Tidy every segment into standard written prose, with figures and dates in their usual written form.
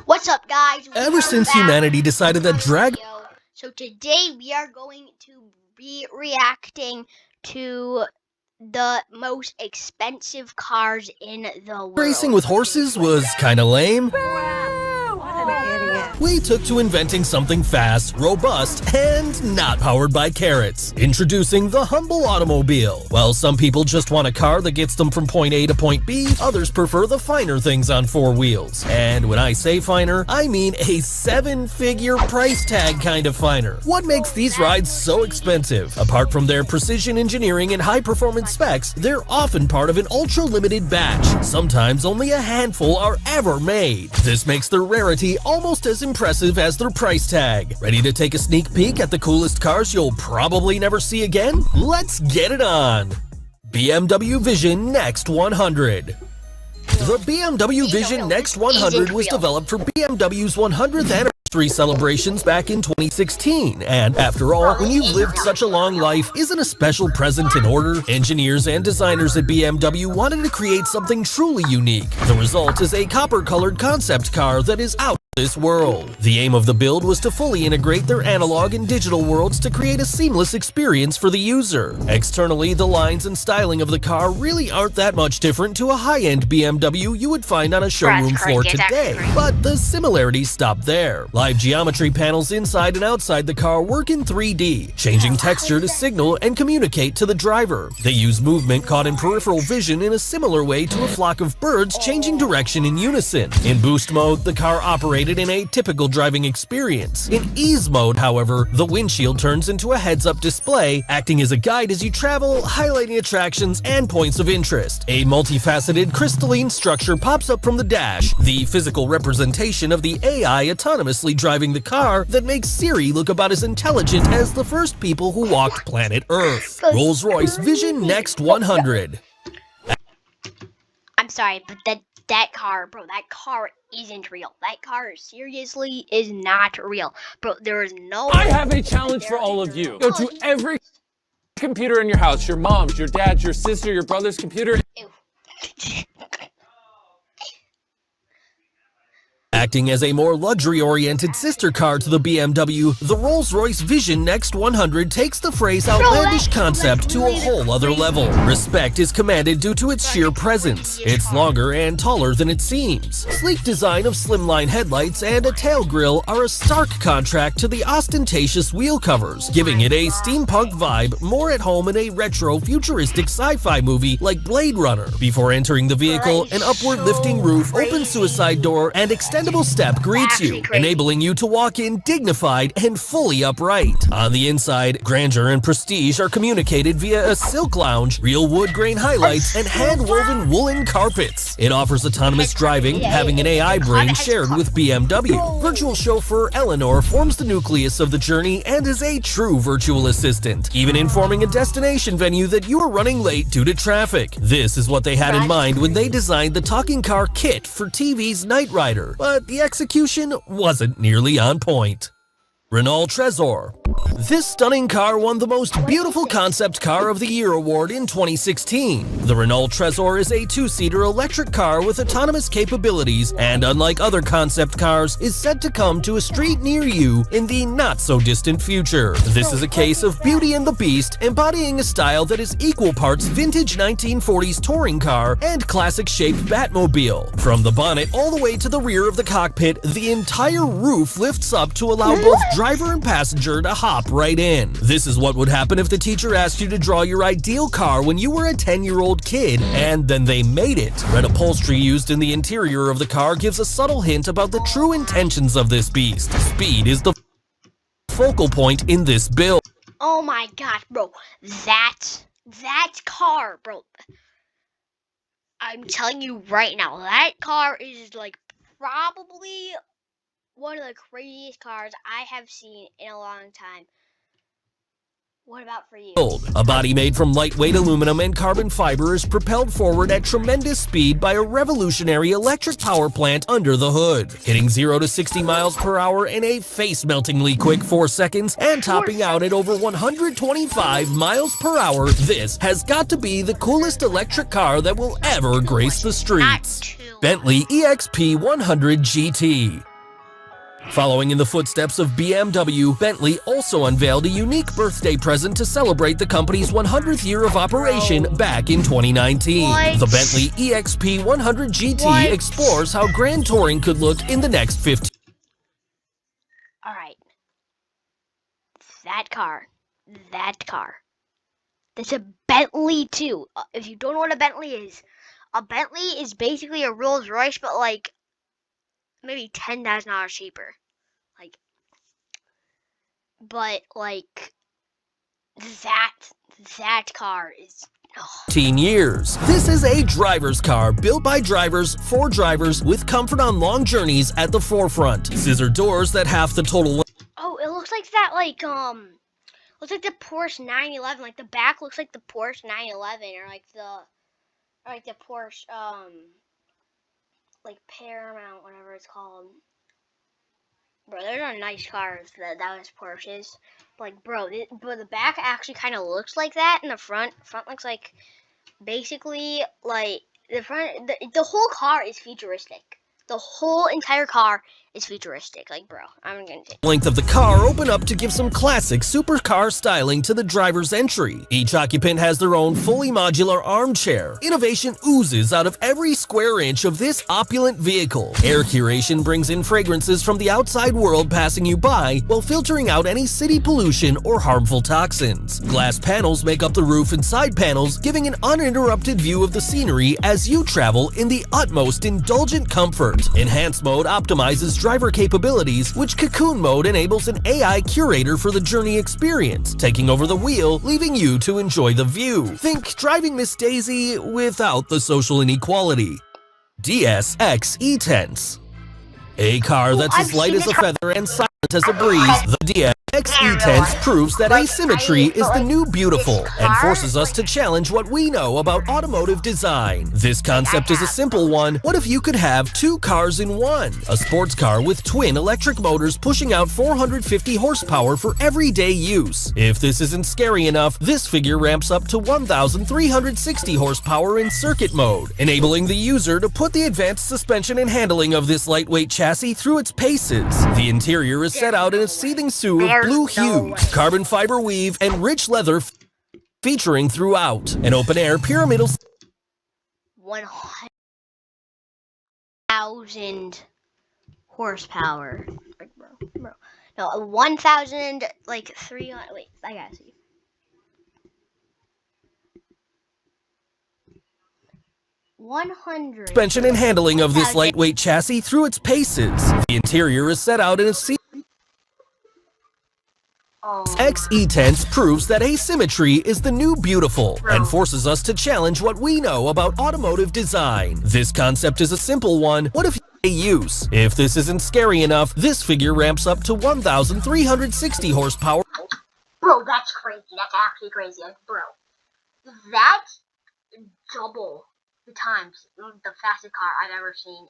What's up, guys? We Ever are since back humanity with decided that another drag video. So today we are going to be reacting to the most expensive cars in the world. racing with horses was kinda lame, we took to inventing something fast, robust, and not powered by carrots. Introducing the humble automobile. While some people just want a car that gets them from point A to point B, others prefer the finer things on four wheels. And when I say finer, I mean a seven-figure price tag kind of finer. What makes these rides so expensive? Apart from their precision engineering and high-performance specs, they're often part of an ultra-limited batch. Sometimes only a handful are ever made. This makes their rarity almost as impressive as their price tag. Ready to take a sneak peek at the coolest cars you'll probably never see again? Let's get it on! BMW Vision Next 100. The BMW Vision Next 100 was developed for BMW's 100th anniversary celebrations back in 2016, and after all, when you've lived such a long life, isn't a special present in order? Engineers and designers at BMW wanted to create something truly unique. The result is a copper-colored concept car that is out this world. The aim of the build was to fully integrate their analog and digital worlds to create a seamless experience for the user. Externally, the lines and styling of the car really aren't that much different to a high-end BMW you would find on a showroom floor today, but the similarities stop there. Live geometry panels inside and outside the car work in 3D, changing texture to signal and communicate to the driver. They use movement caught in peripheral vision in a similar way to a flock of birds changing direction in unison. In boost mode, the car operated in a typical driving experience. In ease mode, however, the windshield turns into a heads-up display, acting as a guide as you travel, highlighting attractions and points of interest. A multifaceted crystalline structure pops up from the dash, the physical representation of the AI autonomously driving the car that makes Siri look about as intelligent as the first people who walked planet Earth. Rolls-Royce Vision Next 100. I'm sorry, but that car, bro, that car isn't real. That car seriously is not real. Bro, there is no... I have a challenge for all of you. Go to every computer in your house, your mom's, your dad's, your sister, your brother's computer. Ew. Acting as a more luxury-oriented sister car to the BMW, the Rolls-Royce Vision Next 100 takes the phrase outlandish concept to a whole other level. Respect is commanded due to its sheer presence. It's longer and taller than it seems. Sleek design of slimline headlights and a tail grille are a stark contrast to the ostentatious wheel covers, giving it a steampunk vibe more at home in a retro futuristic sci-fi movie like Blade Runner. Before entering the vehicle, an upward-lifting roof, open suicide door, and extendable step greets you, enabling you to walk in dignified and fully upright. On the inside, grandeur and prestige are communicated via a silk lounge, real wood grain highlights, and hand-woven woolen carpets. It offers autonomous driving, having an AI brain shared with BMW. Virtual chauffeur Eleanor forms the nucleus of the journey and is a true virtual assistant, even informing a destination venue that you are running late due to traffic. This is what they had in mind when they designed the talking car kit for TV's Knight Rider, but the execution wasn't nearly on point. Renault Trezor. This stunning car won the Most Beautiful Concept Car of the Year award in 2016. The Renault Trezor is a two-seater electric car with autonomous capabilities and, unlike other concept cars, is set to come to a street near you in the not-so-distant future. This is a case of Beauty and the Beast, embodying a style that is equal parts vintage 1940s touring car and classic-shaped Batmobile. From the bonnet all the way to the rear of the cockpit, the entire roof lifts up to allow both driver and passenger to hop right in. This is what would happen if the teacher asked you to draw your ideal car when you were a 10-year-old kid, and then they made it. Red upholstery used in the interior of the car gives a subtle hint about the true intentions of this beast. Speed is the focal point in this build. Oh my god, bro. That car, bro. I'm telling you right now, that car is like probably one of the craziest cars I have seen in a long time. What about for you? A body made from lightweight aluminum and carbon fiber is propelled forward at tremendous speed by a revolutionary electric power plant under the hood, hitting 0 to 60 miles per hour in a face-meltingly quick 4 seconds and topping out at over 125 miles per hour. This has got to be the coolest electric car that will ever grace the streets. Bentley EXP 100 GT. Following in the footsteps of BMW, Bentley also unveiled a unique birthday present to celebrate the company's 100th year of operation back in 2019. What? The Bentley EXP 100 GT What? explores how grand touring could look in the next 15. Alright. That car. That's a Bentley too. If you don't know what a Bentley is basically a Rolls Royce, but like maybe $10,000 cheaper. But that car is. 15 years. This is a driver's car built by drivers for drivers with comfort on long journeys at the forefront. Scissor doors that half the total. Oh, it looks like that looks like the Porsche 911. Like the back looks like the Porsche 911 or like the Porsche like Paramount, whatever it's called. Bro, those are nice cars. That was Porsches. Like, bro, the back actually kind of looks like that, and the front looks like basically like the front. The whole car is futuristic. The whole entire car is futuristic. Like, bro, I'm gonna take. Length of the car open up to give some classic supercar styling to the driver's entry. Each occupant has their own fully modular armchair. Innovation oozes out of every square inch of this opulent vehicle. Air curation brings in fragrances from the outside world passing you by while filtering out any city pollution or harmful toxins. Glass panels make up the roof and side panels, giving an uninterrupted view of the scenery as you travel in the utmost indulgent comfort. Enhanced mode optimizes driver capabilities, which Cocoon mode enables an AI curator for the journey experience, taking over the wheel, leaving you to enjoy the view. Think driving Miss Daisy without the social inequality. DSX E-Tense. A car that's as light as a feather and silent as a breeze, the DSX E-Tense proves that asymmetry is the new beautiful and forces us to challenge what we know about automotive design. This concept is a simple one. What if you could have two cars in one? A sports car with twin electric motors pushing out 450 horsepower for everyday use. If this isn't scary enough, this figure ramps up to 1,360 horsepower in circuit mode, enabling the user to put the advanced suspension and handling of this lightweight chassis through its paces. The interior is set out in a seething sewer of blue hues, carbon fiber weave, and rich leather featuring throughout. An open-air pyramidal 1,000 horsepower. Like, bro. No, 1,000 like 300. Wait, I gotta see. suspension and handling of this lightweight chassis through its paces. The interior is set out in a DSX E-Tense proves that asymmetry is the new beautiful and forces us to challenge what we know about automotive design. This concept is a simple one. What if use? If this isn't scary enough, this figure ramps up to 1,360 horsepower. Bro, that's crazy. That's actually crazy. Like, bro, that's double the times the fastest car I've ever seen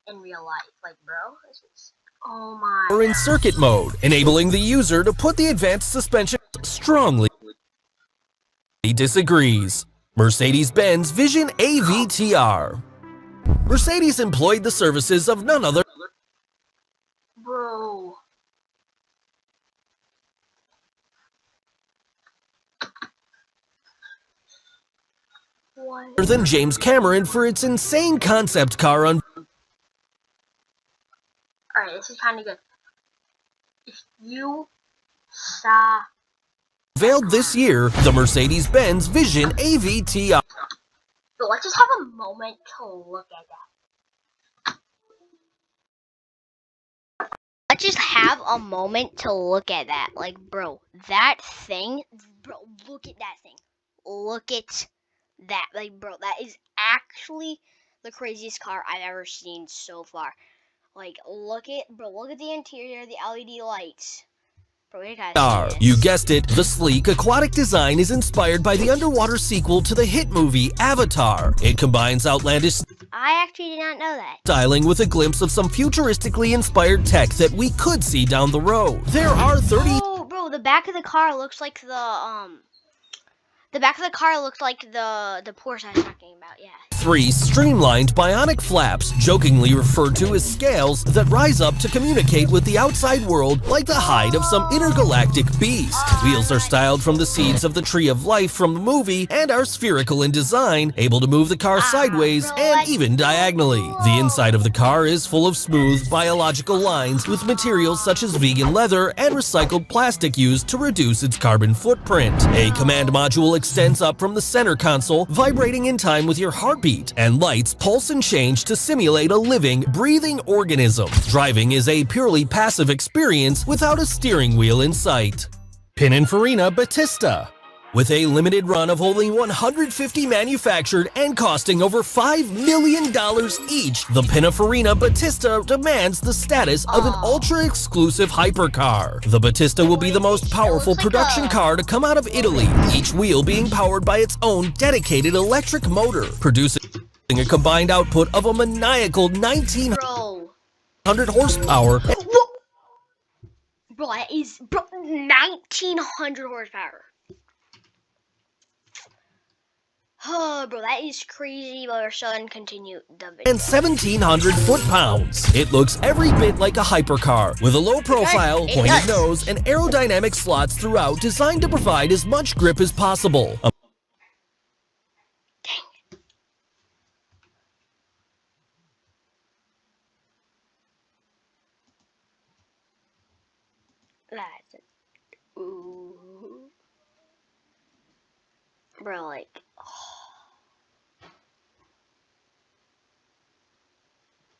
in real life. Like, bro, this is. Oh my. Or in circuit mode, enabling the user to put the advanced suspension. Strongly disagrees. Mercedes-Benz Vision AVTR. Mercedes employed the services of none other Bro. What? than James Cameron for its insane concept car Alright, this is kind of good. If you saw unveiled this year, the Mercedes-Benz Vision AVTR. So let's just have a moment to look at that. Let's just have a moment to look at that. Like, bro, that thing, bro, look at that thing. Look at that. Like, bro, that is actually the craziest car I've ever seen so far. Like, look at the interior, the LED lights. Bro, you gotta are. see You this. guessed it, the sleek, aquatic design is inspired by the underwater sequel to the hit movie Avatar. It combines outlandish I actually did not know that. styling with a glimpse of some futuristically inspired tech that we could see down the road. There are 30 Oh, bro, the back of the car looks like the back of the car looks like the Porsche I was talking about. Yeah. three streamlined bionic flaps, jokingly referred to as scales, that rise up to communicate with the outside world like the hide of some intergalactic beast. Wheels are styled from the seeds of the Tree of Life from the movie and are spherical in design, able to move the car sideways and even diagonally. The inside of the car is full of smooth, biological lines with materials such as vegan leather and recycled plastic used to reduce its carbon footprint. A command module extends up from the center console, vibrating in time with your heartbeat, and lights pulse and change to simulate a living, breathing organism. Driving is a purely passive experience without a steering wheel in sight. Pininfarina Battista. With a limited run of only 150 manufactured and costing over $5 million each, the Pininfarina Battista demands the status of an ultra-exclusive hypercar. The Battista will be the most powerful production car to come out of Italy, each wheel being powered by its own dedicated electric motor, producing a combined output of a maniacal 1,900 Bro. horsepower. Bro, that is 1,900 horsepower. Oh, bro, that is crazy. But our son continued the video. And 1,700 foot-pounds. It looks every bit like a hypercar, with a low profile, It pointed does. nose, and aerodynamic slots throughout designed to provide as much grip as possible. That's it. Ooh. Bro, like.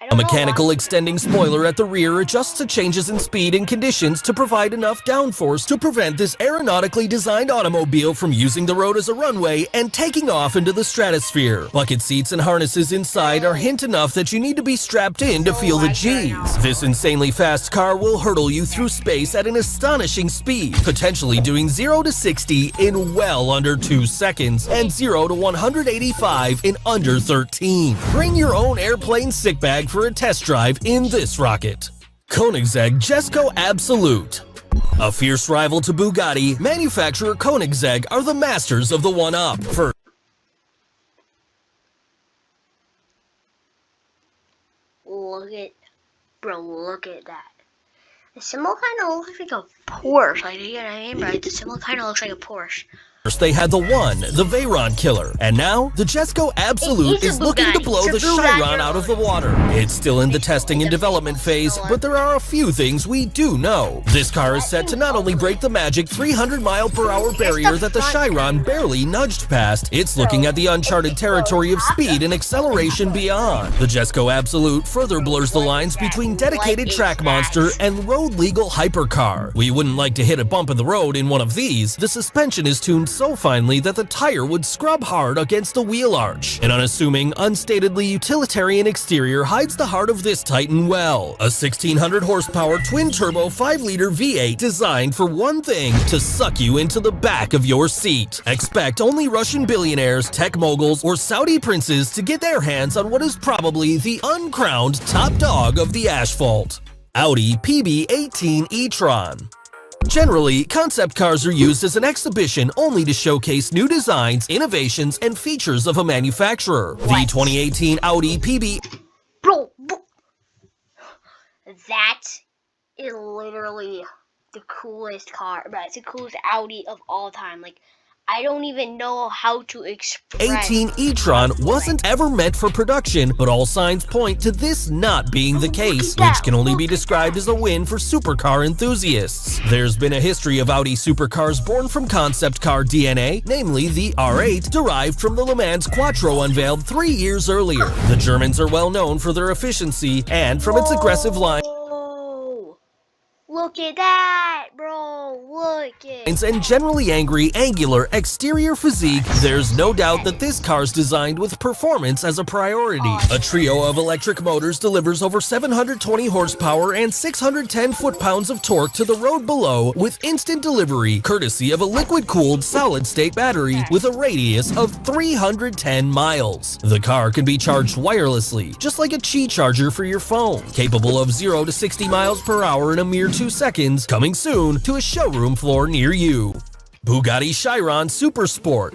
I A don't know mechanical why- extending spoiler at the rear adjusts to changes in speed and conditions to provide enough downforce to prevent this aeronautically designed automobile from using the road as a runway and taking off into the stratosphere. Bucket seats and harnesses inside are hint enough that you need to be strapped in to feel the G's. This insanely fast car will hurtle you through space at an astonishing speed, potentially doing 0 to 60 in well under 2 seconds and 0 to 185 in under 13. Bring your own airplane sick bag for a test drive in this rocket. Koenigsegg Jesko Absolute. A fierce rival to Bugatti, manufacturer Koenigsegg are the masters of the one-up. For Look at that. The symbol kind of looks like a Porsche. Like, you know what I mean? Right? The symbol kind of looks like a Porsche. first they had the One, the Veyron Killer, and now the Jesko Absolute It is a is looking to Bugatti. blow the It's a Bugatti. Chiron out of the water. It's still in the testing and development phase, but there are a few things we do know. This car is set to not only break the magic 300-mile-per-hour barrier that the Chiron barely nudged past, it's looking at the uncharted territory of speed and acceleration beyond. The Jesko Absolute further blurs the lines between dedicated track monster and road-legal hypercar. We wouldn't like to hit a bump in the road in one of these. The suspension is tuned so finely that the tire would scrub hard against the wheel arch. An unassuming, unstatedly utilitarian exterior hides the heart of this Titan well. A 1,600 horsepower twin-turbo 5-liter V8 designed for one thing: to suck you into the back of your seat. Expect only Russian billionaires, tech moguls, or Saudi princes to get their hands on what is probably the uncrowned top dog of the asphalt. Audi PB18 e-tron. Generally, concept cars are used as an exhibition only to showcase new designs, innovations, and features of a manufacturer. The 2018 Audi PB Bro, that is literally the coolest car. But it's the coolest Audi of all time. Like, I don't even know how to express. 18 e-tron wasn't ever meant for production, but all signs point to this not being the case, which can only be described as a win for supercar enthusiasts. There's been a history of Audi supercars born from concept car DNA, namely the R8, derived from the Le Mans Quattro unveiled 3 years earlier. The Germans are well known for their efficiency and from its aggressive line Whoa. Look at that, bro. Look at And generally angry, angular exterior physique, there's no doubt that this car's designed with performance as a priority. A trio of electric motors delivers over 720 horsepower and 610 foot-pounds of torque to the road below with instant delivery, courtesy of a liquid-cooled solid-state battery with a radius of 310 miles. The car can be charged wirelessly, just like a Qi charger for your phone, capable of 0 to 60 miles per hour in a mere 2 seconds, coming soon to a showroom floor near you. Bugatti Chiron Super Sport.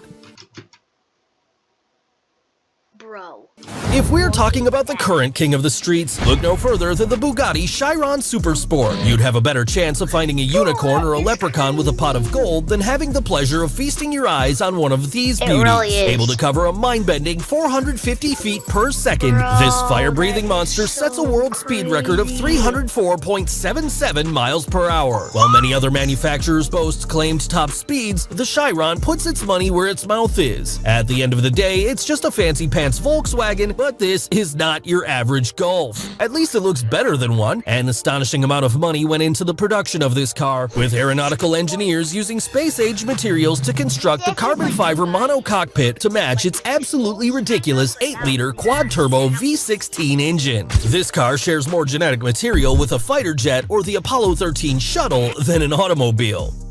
bro. If we're talking about the current king of the streets, look no further than the Bugatti Chiron Super Sport. You'd have a better chance of finding a unicorn or a leprechaun with a pot of gold than having the pleasure of feasting your eyes on one of these beauties. Really is. Able to cover a mind-bending 450 feet per second, Bro, this fire-breathing monster that's sets a so world speed record of crazy. 304.77 miles per hour. While many other manufacturers boast claimed top speeds, the Chiron puts its money where its mouth is. At the end of the day, it's just a fancy pants Volkswagen, but this is not your average Golf. At least it looks better than one. An astonishing amount of money went into the production of this car, with aeronautical engineers using space-age materials to construct the carbon fiber monocockpit to match its absolutely ridiculous 8-liter quad-turbo V16 engine. This car shares more genetic material with a fighter jet or the Apollo 13 shuttle than an automobile.